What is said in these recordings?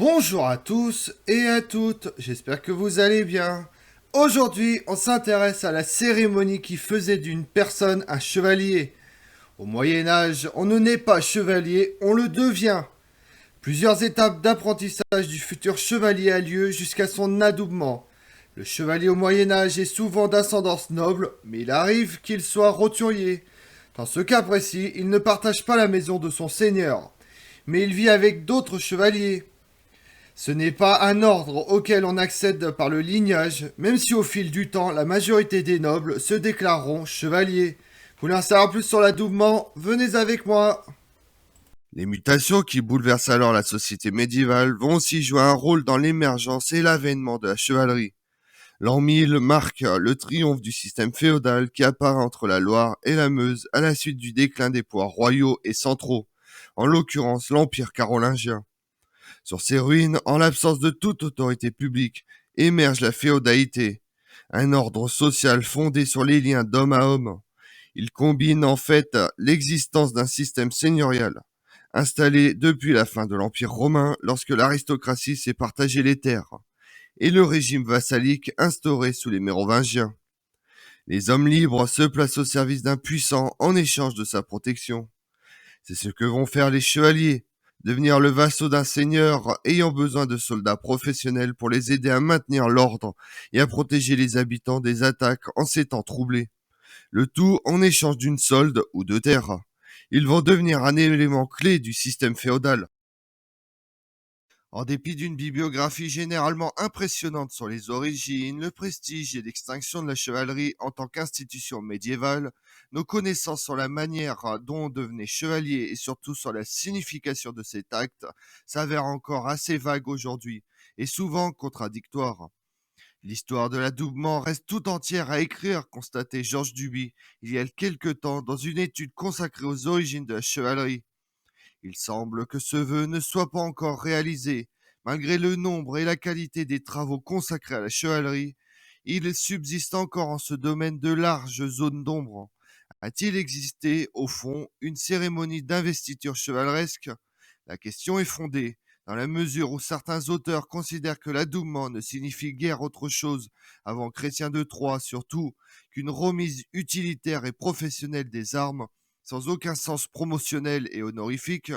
Bonjour à tous et à toutes, j'espère que vous allez bien. Aujourd'hui, on s'intéresse à la cérémonie qui faisait d'une personne un chevalier. Au Moyen Âge, on ne naît pas chevalier, on le devient. Plusieurs étapes d'apprentissage du futur chevalier a lieu jusqu'à son adoubement. Le chevalier au Moyen Âge est souvent d'ascendance noble, mais il arrive qu'il soit roturier. Dans ce cas précis, il ne partage pas la maison de son seigneur, mais il vit avec d'autres chevaliers. Ce n'est pas un ordre auquel on accède par le lignage, même si au fil du temps, la majorité des nobles se déclareront chevaliers. Vous voulez en savoir plus sur l'adoubement? Venez avec moi. Les mutations qui bouleversent alors la société médiévale vont aussi jouer un rôle dans l'émergence et l'avènement de la chevalerie. L'an 1000 marque le triomphe du système féodal qui apparaît entre la Loire et la Meuse à la suite du déclin des pouvoirs royaux et centraux, en l'occurrence l'Empire carolingien. Sur ces ruines, en l'absence de toute autorité publique, émerge la féodalité, un ordre social fondé sur les liens d'homme à homme. Il combine en fait l'existence d'un système seigneurial, installé depuis la fin de l'Empire romain lorsque l'aristocratie s'est partagé les terres, et le régime vassalique instauré sous les Mérovingiens. Les hommes libres se placent au service d'un puissant en échange de sa protection. C'est ce que vont faire les chevaliers, devenir le vassau d'un seigneur ayant besoin de soldats professionnels pour les aider à maintenir l'ordre et à protéger les habitants des attaques en ces temps troublés. Le tout en échange d'une solde ou de terres. Ils vont devenir un élément clé du système féodal. En dépit d'une bibliographie généralement impressionnante sur les origines, le prestige et l'extinction de la chevalerie en tant qu'institution médiévale, nos connaissances sur la manière dont on devenait chevalier et surtout sur la signification de cet acte s'avèrent encore assez vagues aujourd'hui et souvent contradictoires. L'histoire de l'adoubement reste tout entière à écrire, constatait Georges Duby il y a quelque temps dans une étude consacrée aux origines de la chevalerie. Il semble que ce vœu ne soit pas encore réalisé. Malgré le nombre et la qualité des travaux consacrés à la chevalerie, il subsiste encore en ce domaine de larges zones d'ombre. A-t-il existé, au fond, une cérémonie d'investiture chevaleresque? La question est fondée, dans la mesure où certains auteurs considèrent que l'adoubement ne signifie guère autre chose, avant Chrétien de Troyes surtout, qu'une remise utilitaire et professionnelle des armes, sans aucun sens promotionnel et honorifique.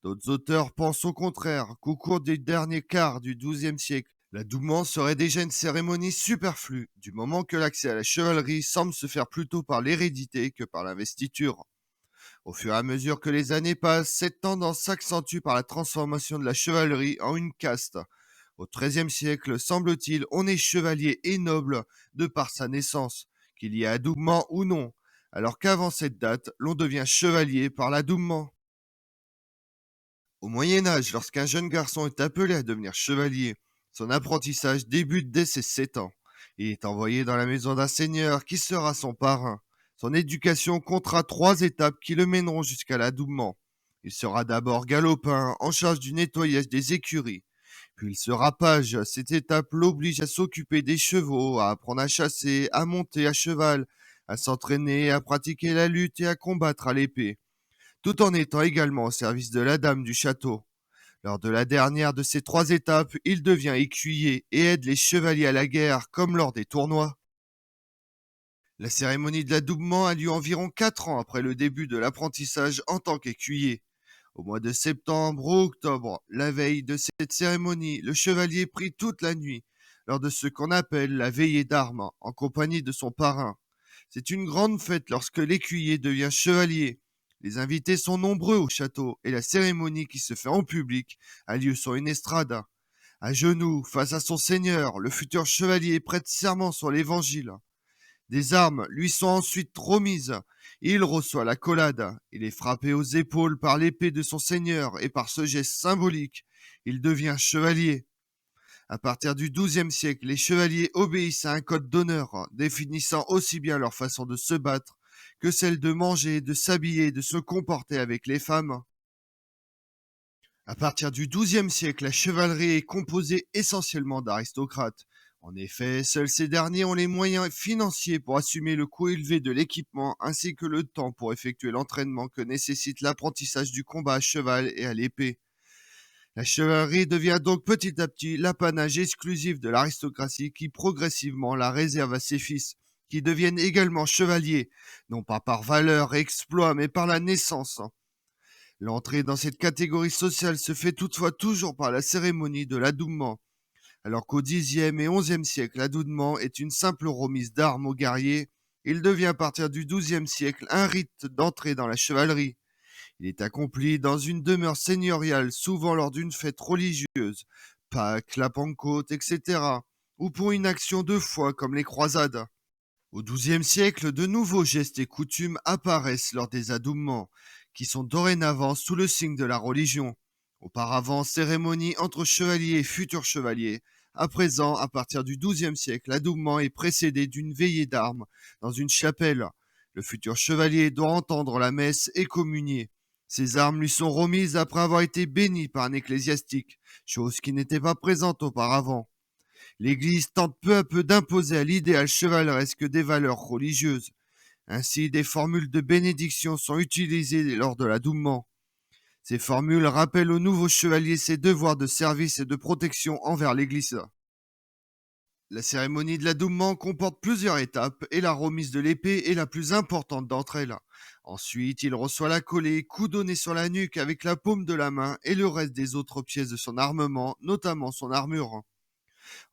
D'autres auteurs pensent au contraire qu'au cours des derniers quarts du XIIe siècle, l'adoubement serait déjà une cérémonie superflue, du moment que l'accès à la chevalerie semble se faire plutôt par l'hérédité que par l'investiture. Au fur et à mesure que les années passent, cette tendance s'accentue par la transformation de la chevalerie en une caste. Au XIIIe siècle, semble-t-il, on est chevalier et noble de par sa naissance, qu'il y ait adoubement ou non, alors qu'avant cette date, l'on devient chevalier par l'adoubement. Au Moyen Âge, lorsqu'un jeune garçon est appelé à devenir chevalier, son apprentissage débute dès ses 7 ans. Il est envoyé dans la maison d'un seigneur qui sera son parrain. Son éducation comptera 3 étapes qui le mèneront jusqu'à l'adoubement. Il sera d'abord galopin, en charge du nettoyage des écuries. Puis il sera page. Cette étape l'oblige à s'occuper des chevaux, à apprendre à chasser, à monter à cheval, à s'entraîner, à pratiquer la lutte et à combattre à l'épée, tout en étant également au service de la dame du château. Lors de la dernière de ces 3 étapes, il devient écuyer et aide les chevaliers à la guerre, comme lors des tournois. La cérémonie de l'adoubement a lieu environ 4 ans après le début de l'apprentissage en tant qu'écuyer. Au mois de septembre ou octobre, la veille de cette cérémonie, le chevalier prie toute la nuit, lors de ce qu'on appelle la veillée d'armes, en compagnie de son parrain. C'est une grande fête lorsque l'écuyer devient chevalier. Les invités sont nombreux au château et la cérémonie qui se fait en public a lieu sur une estrade. À genoux, face à son seigneur, le futur chevalier prête serment sur l'évangile. Des armes lui sont ensuite remises. Il reçoit la collade. Il est frappé aux épaules par l'épée de son seigneur et par ce geste symbolique, il devient chevalier. À partir du XIIe siècle, les chevaliers obéissent à un code d'honneur définissant aussi bien leur façon de se battre que celle de manger, de s'habiller, de se comporter avec les femmes. À partir du XIIe siècle, la chevalerie est composée essentiellement d'aristocrates. En effet, seuls ces derniers ont les moyens financiers pour assumer le coût élevé de l'équipement ainsi que le temps pour effectuer l'entraînement que nécessite l'apprentissage du combat à cheval et à l'épée. La chevalerie devient donc petit à petit l'apanage exclusif de l'aristocratie qui progressivement la réserve à ses fils, qui deviennent également chevaliers, non pas par valeur et exploit, mais par la naissance. L'entrée dans cette catégorie sociale se fait toutefois toujours par la cérémonie de l'adoubement, alors qu'au Xe et XIe siècle, l'adoubement est une simple remise d'armes aux guerriers. Il devient à partir du XIIe siècle un rite d'entrée dans la chevalerie. Il est accompli dans une demeure seigneuriale, souvent lors d'une fête religieuse, Pâques, la Pentecôte, etc., ou pour une action de foi comme les croisades. Au XIIe siècle, de nouveaux gestes et coutumes apparaissent lors des adoubements, qui sont dorénavant sous le signe de la religion. Auparavant, cérémonie entre chevaliers et futurs chevaliers. À présent, à partir du XIIe siècle, l'adoubement est précédé d'une veillée d'armes dans une chapelle. Le futur chevalier doit entendre la messe et communier. Ces armes lui sont remises après avoir été bénies par un ecclésiastique, chose qui n'était pas présente auparavant. L'Église tente peu à peu d'imposer à l'idéal chevaleresque des valeurs religieuses. Ainsi, des formules de bénédiction sont utilisées lors de l'adoubement. Ces formules rappellent au nouveau chevalier ses devoirs de service et de protection envers l'Église. La cérémonie de l'adoubement comporte plusieurs étapes et la remise de l'épée est la plus importante d'entre elles. Ensuite, il reçoit la collée, coup donné sur la nuque avec la paume de la main et le reste des autres pièces de son armement, notamment son armure.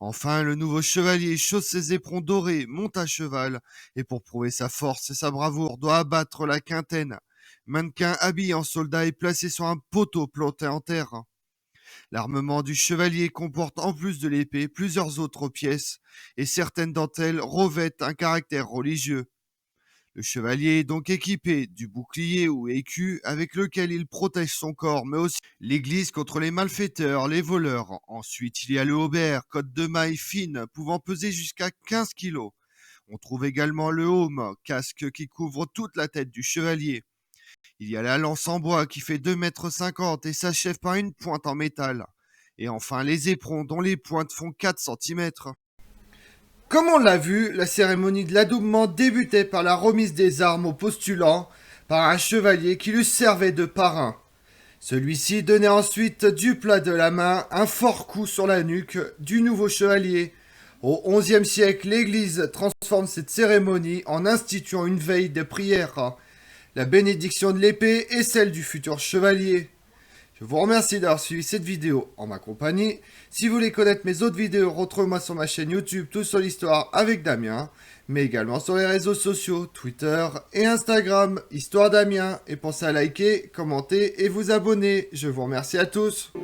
Enfin, le nouveau chevalier chausse ses éperons dorés, monte à cheval, et pour prouver sa force et sa bravoure, doit abattre la quintaine. Mannequin habillé en soldat est placé sur un poteau planté en terre. L'armement du chevalier comporte en plus de l'épée plusieurs autres pièces, et certaines d'entre elles revêtent un caractère religieux. Le chevalier est donc équipé du bouclier ou écu avec lequel il protège son corps, mais aussi l'église contre les malfaiteurs, les voleurs. Ensuite, il y a le haubert, cotte de maille fine, pouvant peser jusqu'à 15 kilos. On trouve également le aume, casque qui couvre toute la tête du chevalier. Il y a la lance en bois qui fait 2,50 m et s'achève par une pointe en métal. Et enfin les éperons dont les pointes font 4 cm. Comme on l'a vu, la cérémonie de l'adoubement débutait par la remise des armes au postulant par un chevalier qui lui servait de parrain. Celui-ci donnait ensuite du plat de la main un fort coup sur la nuque du nouveau chevalier. Au XIe siècle, l'Église transforme cette cérémonie en instituant une veille de prière, la bénédiction de l'épée et celle du futur chevalier. Je vous remercie d'avoir suivi cette vidéo en ma compagnie. Si vous voulez connaître mes autres vidéos, retrouvez-moi sur ma chaîne YouTube Tout sur l'Histoire avec Damien, mais également sur les réseaux sociaux, Twitter et Instagram, Histoire Damien. Et pensez à liker, commenter et vous abonner. Je vous remercie à tous.